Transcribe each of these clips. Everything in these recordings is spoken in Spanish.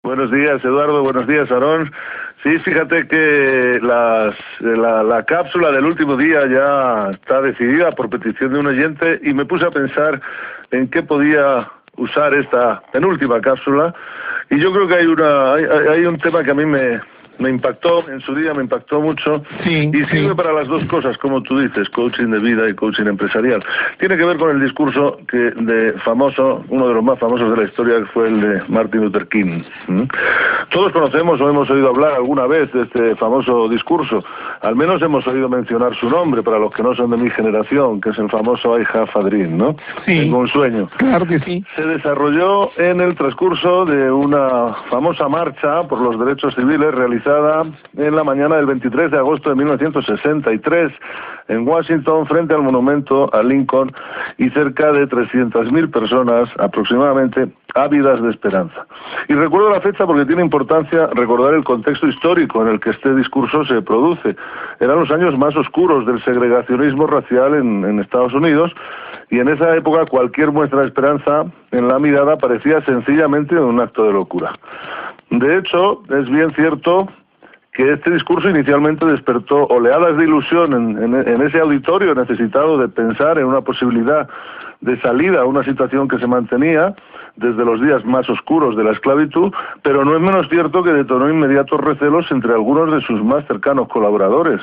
Buenos días, Eduardo. Buenos días, Aarón. Sí, fíjate que la cápsula del último día ya está decidida por petición de un oyente y me puse a pensar en qué podía usar esta penúltima cápsula y yo creo que hay un tema que a mí me impactó, en su día me impactó mucho, sí, y sirve para las dos cosas, como tú dices, coaching de vida y coaching empresarial. Tiene que ver con el discurso uno de los más famosos de la historia, que fue el de Martin Luther King. Todos conocemos o hemos oído hablar alguna vez de este famoso discurso, al menos hemos oído mencionar su nombre, para los que no son de mi generación, que es el famoso I Have a Dream, ¿no? Sí. Tengo un sueño. Claro que sí. Se desarrolló en el transcurso de una famosa marcha por los derechos civiles realizada en la mañana del 23 de agosto de 1963 en Washington, frente al monumento a Lincoln, y cerca de 300.000 personas aproximadamente ávidas de esperanza. Y recuerdo la fecha porque tiene importancia recordar el contexto histórico en el que este discurso se produce. Eran los años más oscuros del segregacionismo racial en Estados Unidos, y en esa época cualquier muestra de esperanza en la mirada parecía sencillamente un acto de locura. De hecho, es bien cierto que este discurso inicialmente despertó oleadas de ilusión en ese auditorio necesitado de pensar en una posibilidad de salida a una situación que se mantenía desde los días más oscuros de la esclavitud, pero no es menos cierto que detonó inmediatos recelos entre algunos de sus más cercanos colaboradores.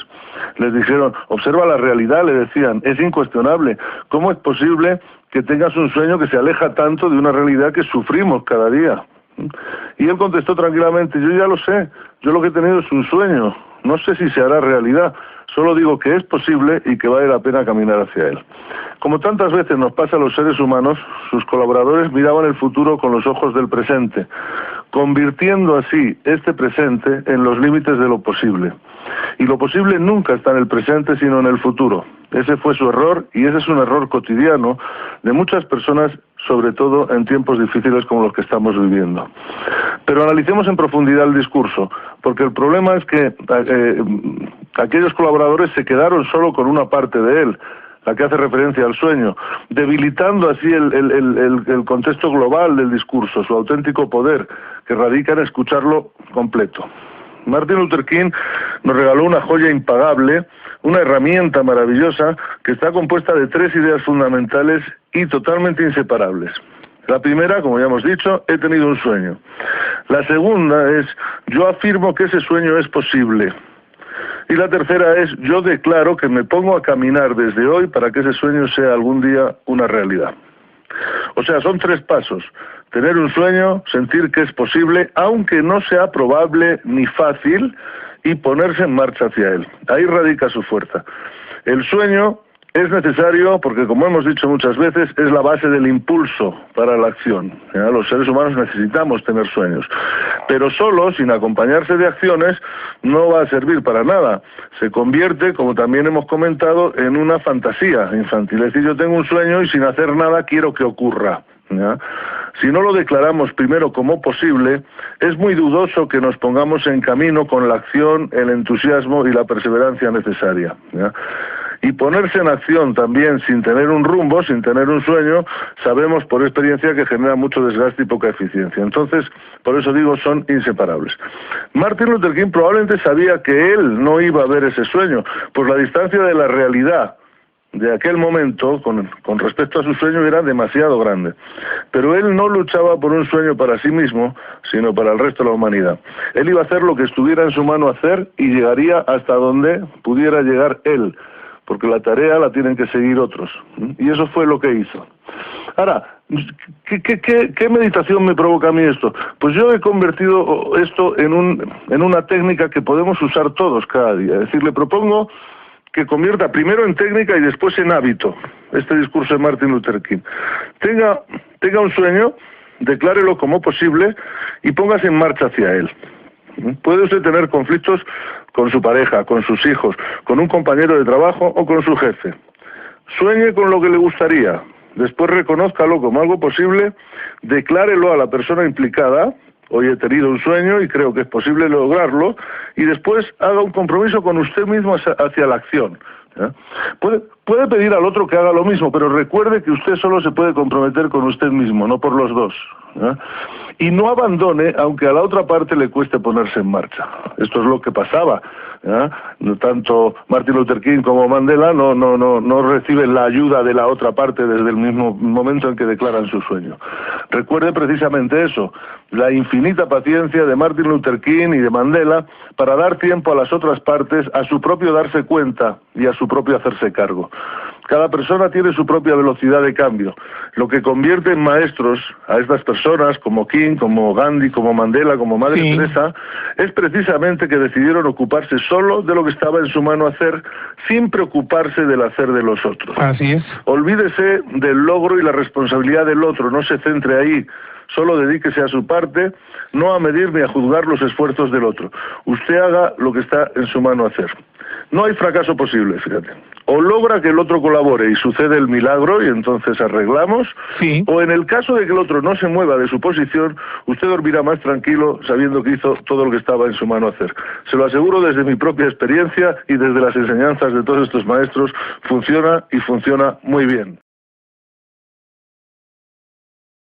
Les dijeron: observa la realidad, le decían, es incuestionable. ¿Cómo es posible que tengas un sueño que se aleja tanto de una realidad que sufrimos cada día? Y él contestó tranquilamente: yo ya lo sé, yo lo que he tenido es un sueño, no sé si se hará realidad, solo digo que es posible y que vale la pena caminar hacia él. Como tantas veces nos pasa a los seres humanos, sus colaboradores miraban el futuro con los ojos del presente, convirtiendo así este presente en los límites de lo posible. Y lo posible nunca está en el presente, sino en el futuro. Ese fue su error, y ese es un error cotidiano de muchas personas, sobre todo en tiempos difíciles como los que estamos viviendo. Pero analicemos en profundidad el discurso, porque el problema es que aquellos colaboradores se quedaron solo con una parte de él, la que hace referencia al sueño, debilitando así el contexto global del discurso, su auténtico poder, que radica en escucharlo completo. Martin Luther King nos regaló una joya impagable, una herramienta maravillosa que está compuesta de 3 ideas fundamentales y totalmente inseparables. La primera, como ya hemos dicho, he tenido un sueño. La segunda es: yo afirmo que ese sueño es posible. Y la tercera es: yo declaro que me pongo a caminar desde hoy para que ese sueño sea algún día una realidad. O sea, son 3 pasos: tener un sueño, sentir que es posible, aunque no sea probable ni fácil, y ponerse en marcha hacia él. Ahí radica su fuerza. El sueño es necesario porque, como hemos dicho muchas veces, es la base del impulso para la acción. Los seres humanos necesitamos tener sueños, pero solo, sin acompañarse de acciones, no va a servir para nada. Se convierte, como también hemos comentado, en una fantasía infantil. Es decir, yo tengo un sueño y sin hacer nada quiero que ocurra. Si no lo declaramos primero como posible, es muy dudoso que nos pongamos en camino con la acción, el entusiasmo y la perseverancia necesaria. Y ponerse en acción también sin tener un rumbo, sin tener un sueño, sabemos por experiencia que genera mucho desgaste y poca eficiencia. Entonces, por eso digo, son inseparables. Martin Luther King probablemente sabía que él no iba a ver ese sueño, pues la distancia de la realidad de aquel momento con respecto a su sueño era demasiado grande. Pero él no luchaba por un sueño para sí mismo, sino para el resto de la humanidad. Él iba a hacer lo que estuviera en su mano hacer y llegaría hasta donde pudiera llegar él, porque la tarea la tienen que seguir otros. Y eso fue lo que hizo. Ahora, ¿qué meditación me provoca a mí esto? Pues yo he convertido esto en una técnica que podemos usar todos cada día. Es decir, le propongo que convierta primero en técnica y después en hábito este discurso de Martin Luther King. Tenga un sueño, declárelo como posible y póngase en marcha hacia él. Puede usted tener conflictos con su pareja, con sus hijos, con un compañero de trabajo o con su jefe. Sueñe con lo que le gustaría, después reconózcalo como algo posible, declárelo a la persona implicada: hoy he tenido un sueño y creo que es posible lograrlo, y después haga un compromiso con usted mismo hacia la acción. Puede pedir al otro que haga lo mismo, pero recuerde que usted solo se puede comprometer con usted mismo, no por los dos, ¿eh? Y no abandone, aunque a la otra parte le cueste ponerse en marcha. Esto es lo que pasaba, ¿eh? Tanto Martin Luther King como Mandela no reciben la ayuda de la otra parte desde el mismo momento en que declaran su sueño. Recuerde precisamente eso, la infinita paciencia de Martin Luther King y de Mandela para dar tiempo a las otras partes a su propio darse cuenta y a su propio hacerse cargo. Cada persona tiene su propia velocidad de cambio. Lo que convierte en maestros a estas personas, como King, como Gandhi, como Mandela, como Madre Teresa, es precisamente que decidieron ocuparse solo de lo que estaba en su mano hacer, sin preocuparse del hacer de los otros. Así es. Olvídese del logro y la responsabilidad del otro, no se centre ahí. Solo dedíquese a su parte, no a medir ni a juzgar los esfuerzos del otro. Usted haga lo que está en su mano hacer. No hay fracaso posible, fíjate. O logra que el otro colabore y sucede el milagro y entonces arreglamos, o en el caso de que el otro no se mueva de su posición, usted dormirá más tranquilo sabiendo que hizo todo lo que estaba en su mano hacer. Se lo aseguro desde mi propia experiencia y desde las enseñanzas de todos estos maestros, funciona y funciona muy bien.